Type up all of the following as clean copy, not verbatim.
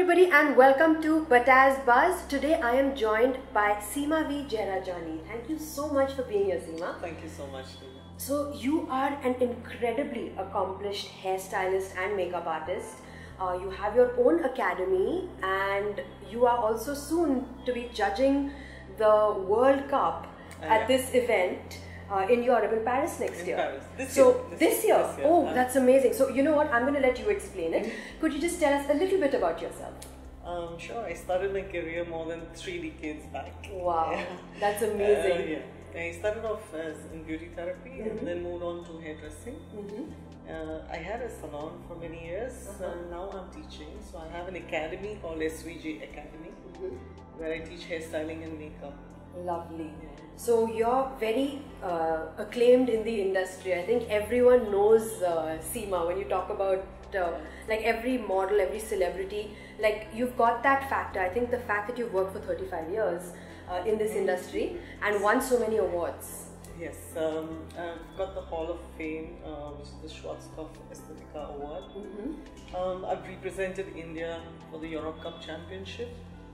everybody and welcome to Bataz Buzz. Today I am joined by Seema V Jerajani. Thank you so much for being here, Seema. Thank you so much. So you are an incredibly accomplished hairstylist and makeup artist. You have your own academy and you are also soon to be judging the World Cup at this event in Europe, in Paris next year. Paris. This year. Oh, that's amazing. So you know what, I'm going to let you explain it. Could you just tell us a little bit about yourself? Sure. I started my career more than 3 decades back. Wow, that's amazing. Yeah. I started off as in beauty therapy and then moved on to hairdressing. I had a salon for many years and now I'm teaching. So I have an academy called SVJ Academy where I teach hairstyling and makeup. Lovely. So you're very acclaimed in the industry. I think everyone knows Seema when you talk about like every model, every celebrity. Like you've got that factor. I think the fact that you've worked for 35 years in this industry and won so many awards. Yes, I've got the Hall of Fame, which is the Schwarzkopf Aesthetica Award. I've represented India for the Europe Cup Championship.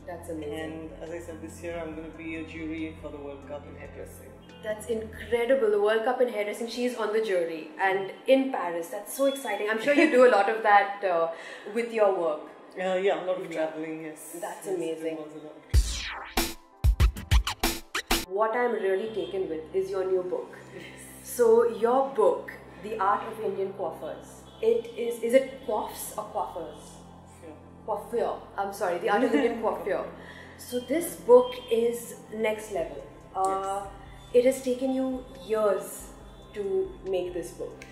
That's amazing. And as I said, this year I'm going to be a jury for the World Cup in hairdressing. That's incredible. The World Cup in hairdressing, she's on the jury and in Paris. That's so exciting. I'm sure you do a lot of that with your work. Yeah, a lot of traveling, yes. That's amazing. What I'm really taken with is your new book. So your book, The Art of Indian Coiffeurs. Is it coiffes or coiffeurs? Coiffure. I'm sorry, The Art of Indian Coiffure. So this book is next level. It has taken you years to make this book.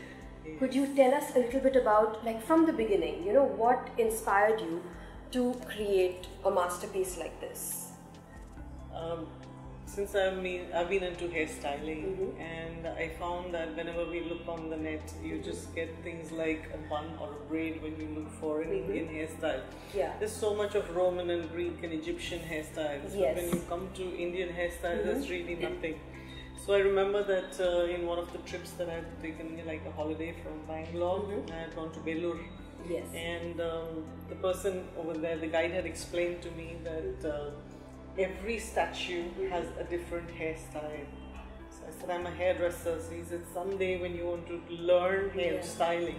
Could you tell us a little bit about, like from the beginning, you know, what inspired you to create a masterpiece like this? Since I've been into hairstyling and I found that whenever we look on the net, you just get things like a bun or a braid when you look for an Indian hairstyle. Yeah. There's so much of Roman and Greek and Egyptian hairstyles, but when you come to Indian hairstyles, there's really nothing. So I remember that in one of the trips that I had taken, like a holiday from Bangalore, I had gone to Belur. Yes. And the person over there, the guide had explained to me that every statue has a different hairstyle. So I said, I'm a hairdresser. So he said, someday when you want to learn hairstyling,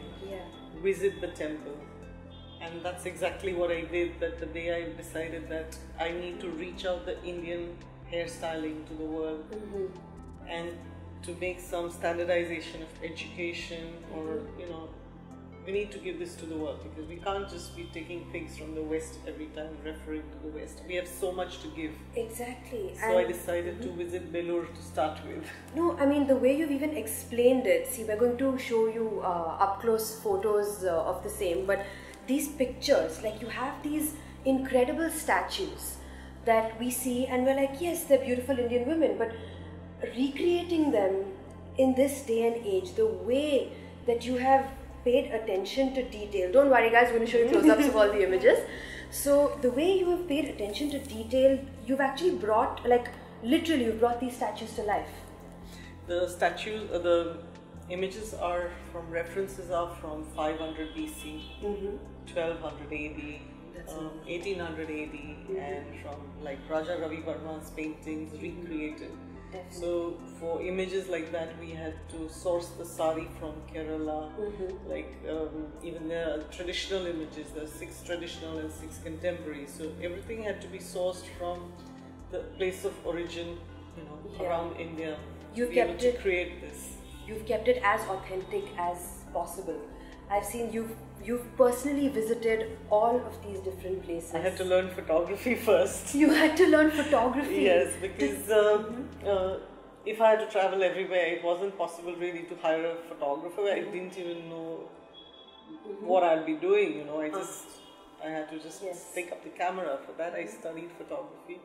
visit the temple. And that's exactly what I did. That the day I decided that I need to reach out the Indian hairstyling to the world and to make some standardization of education, or we need to give this to the world, because we can't just be taking things from the West every time, referring to the West. We have so much to give. Exactly. So I decided to visit Belur to start with. No, I mean the way you've even explained it. See, we're going to show you up close photos of the same, but these pictures, like you have these incredible statues that we see and we're like, yes, they're beautiful Indian women, but recreating them in this day and age, the way that you have paid attention to detail. Don't worry guys, we're going to show you close-ups of all the images. So the way you have paid attention to detail, you've actually brought, like literally you've brought these statues to life. The statues, the images are from, references are from 500 BC, 1200 AD, 1800 AD, and from like Raja Ravi Varma's paintings recreated. So for images like that, we had to source the sari from Kerala. Like even there are traditional images. There are 6 traditional and 6 contemporary. So everything had to be sourced from the place of origin, around India. You've kept able to create this. You've kept it as authentic as possible. I've seen you've personally visited all of these different places. I had to learn photography first. You had to learn photography? Yes, because if I had to travel everywhere, it wasn't possible really to hire a photographer. I didn't even know what I'd be doing, I had to just pick up the camera. For that I studied photography.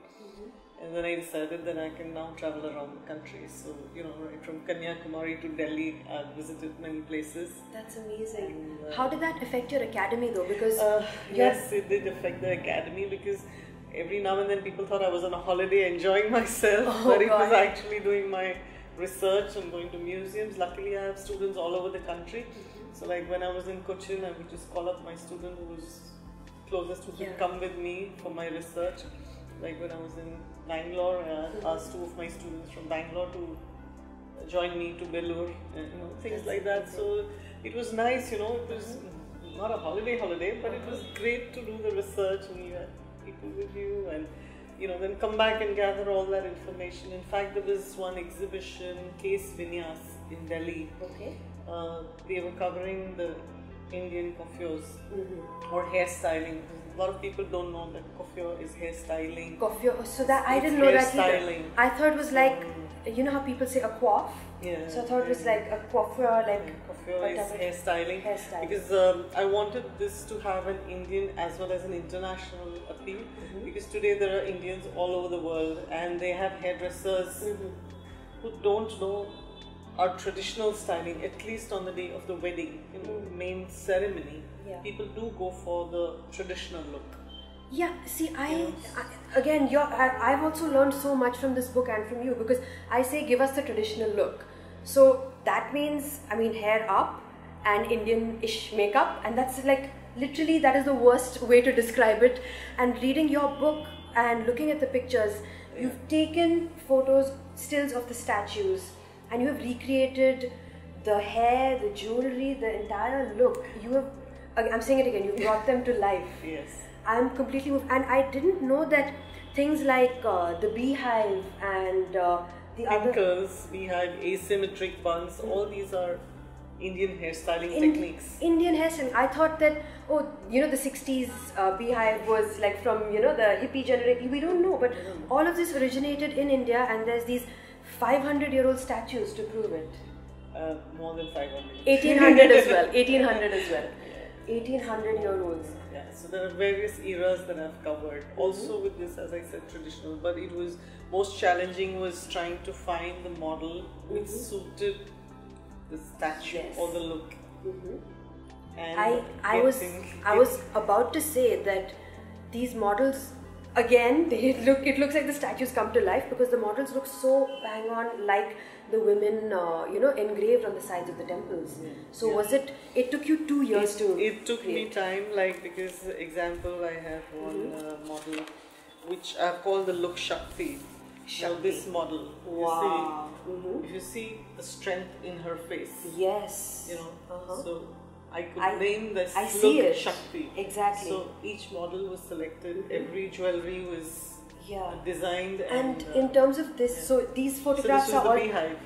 And then I decided that I can now travel around the country. So, right from Kanyakumari to Delhi, I've visited many places. That's amazing. And, how did that affect your academy though? Because yes, it did affect the academy, because every now and then people thought I was on a holiday enjoying myself, but it was actually doing my research and going to museums. Luckily, I have students all over the country. So like when I was in Cochin, I would just call up my student who was closest who could come with me for my research. Like when I was in Bangalore, I asked 2 of my students from Bangalore to join me to Belur, things like that. So it was nice, it was not a holiday, but it was great to do the research and you had people with you and then come back and gather all that information. In fact, there was one exhibition, Case Vinyas in Delhi. Okay. They were covering the Indian coiffures or hairstyling. A lot of people don't know that coiffure is hairstyling. Coiffure, so that I didn't know that either. I thought it was like, how people say a coif? Yeah. So I thought it was like a coiffure, like coiffure is hairstyling. Because I wanted this to have an Indian as well as an international appeal. Because today there are Indians all over the world and they have hairdressers who don't know our traditional styling, at least on the day of the wedding, main ceremony. People do go for the traditional look. Yeah, see, I've also learned so much from this book and from you, because I say give us the traditional look. So that means, hair up and Indian-ish makeup, and that's like, literally that is the worst way to describe it. And reading your book and looking at the pictures, you've taken photos, stills of the statues, and you have recreated the hair, the jewelry, the entire look. I'm saying it again, you brought them to life. Yes. I'm completely moved. And I didn't know that things like the beehive and the other... beehive, asymmetric buns, all these are Indian hairstyling techniques. Indian hairstyling. I thought that, the 60s beehive was like from, the hippie generation. We don't know, but all of this originated in India, and there's these 500-year-old statues to prove it. More than 500. 1800 as well. 1800 as well. 1800-year-olds. Yeah, so there are various eras that I've covered. Also with this, as I said, traditional, but it was most challenging was trying to find the model which suited the statue or the look. And I was about to say that these models, again, it looks like the statues come to life, because the models look so bang on like the women, engraved on the sides of the temples. So it took you 2 years to It took me time, because example, I have one model which I've called the look Shakti. Now this model, if you see the strength in her face. Yes. So I could name this look Shakti. Exactly. So each model was selected, every jewelry was designed. And in terms of this, so these photographs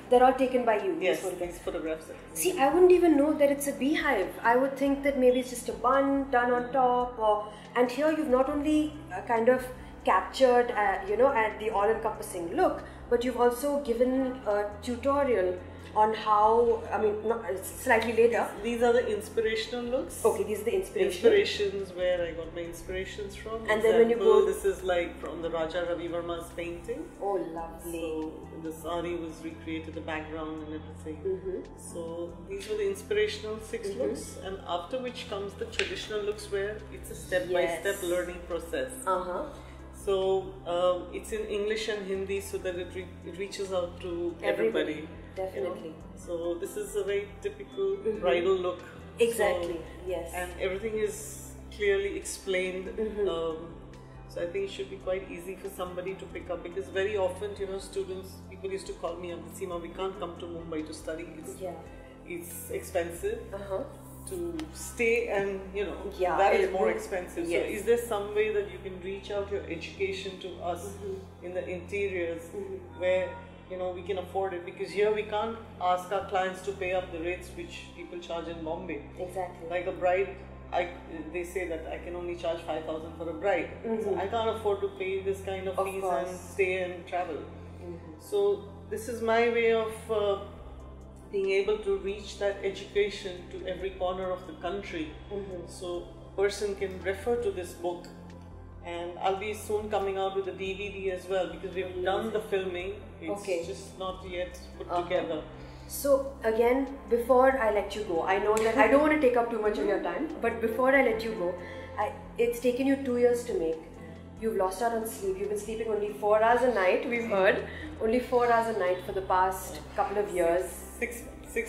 they're all taken by you. Yes, these photographs. See, I wouldn't even know that it's a beehive. I would think that maybe it's just a bun done on top, and here you've not only kind of captured, at the all-encompassing look, but you've also given a tutorial on how, slightly later. These are the inspirational looks. Okay, these are the inspirations where I got my inspirations from. And then when you go... This is like from the Raja Ravi Verma's painting. Oh, lovely. So the sari was recreated, the background and everything. So these were the inspirational 6 looks, and after which comes the traditional looks where it's a step-by-step learning process. So it's in English and Hindi so that it reaches out to everybody. Definitely. So this is a very typical bridal look. Exactly. Yes. And everything is clearly explained. So I think it should be quite easy for somebody to pick up, because very often, people used to call me up, Seema, we can't come to Mumbai to study. It's expensive. To stay, and that is more expensive. So is there some way that you can reach out your education to us in the interiors where we can afford it? Because here we can't ask our clients to pay up the rates which people charge in Bombay. Exactly. Like a bride, they say that I can only charge 5,000 for a bride. So I can't afford to pay this kind of fees and stay and travel. So this is my way of being able to reach that education to every corner of the country. So person can refer to this book, and I'll be soon coming out with a DVD as well, because we've done the filming. It's just not yet put together. So again, before I let you go, I know that I don't want to take up too much of your time, but before I let you go, it's taken you 2 years to make. You've lost out on sleep. You've been sleeping only 4 hours a night, we've heard. Only 4 hours a night for the past couple of years. Six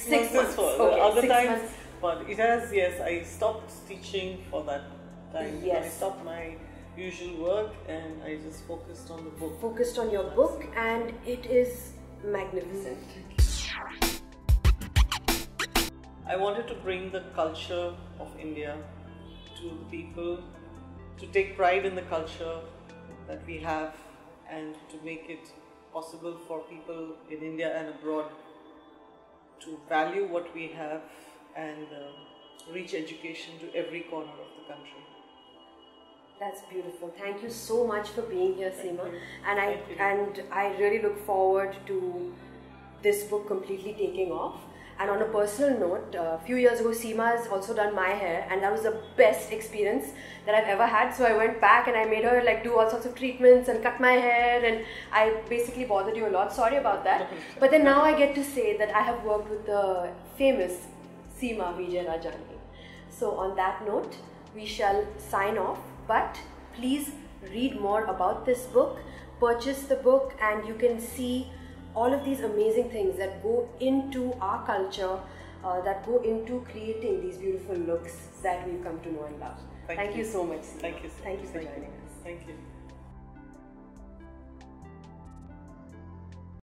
months. The other times, but it has, I stopped teaching for that time. Yes. I stopped my usual work and I just focused on the book. Focused on your book, and it is magnificent. I wanted to bring the culture of India to the people, to take pride in the culture that we have, and to make it possible for people in India and abroad to value what we have and reach education to every corner of the country. That's beautiful. Thank you so much for being here, Seema. Thank you. And I really look forward to this book completely taking off. And on a personal note, a few years ago, Seema has also done my hair, and that was the best experience that I've ever had. So I went back and I made her like do all sorts of treatments and cut my hair, and I basically bothered you a lot. Sorry about that. But then now I get to say that I have worked with the famous Seema V Jerajani. So on that note, we shall sign off. But please read more about this book, purchase the book, and you can see all of these amazing things that go into our culture, that go into creating these beautiful looks that we've come to know and love. Thank you so much. Thank you. Thank you for joining us. Thank you.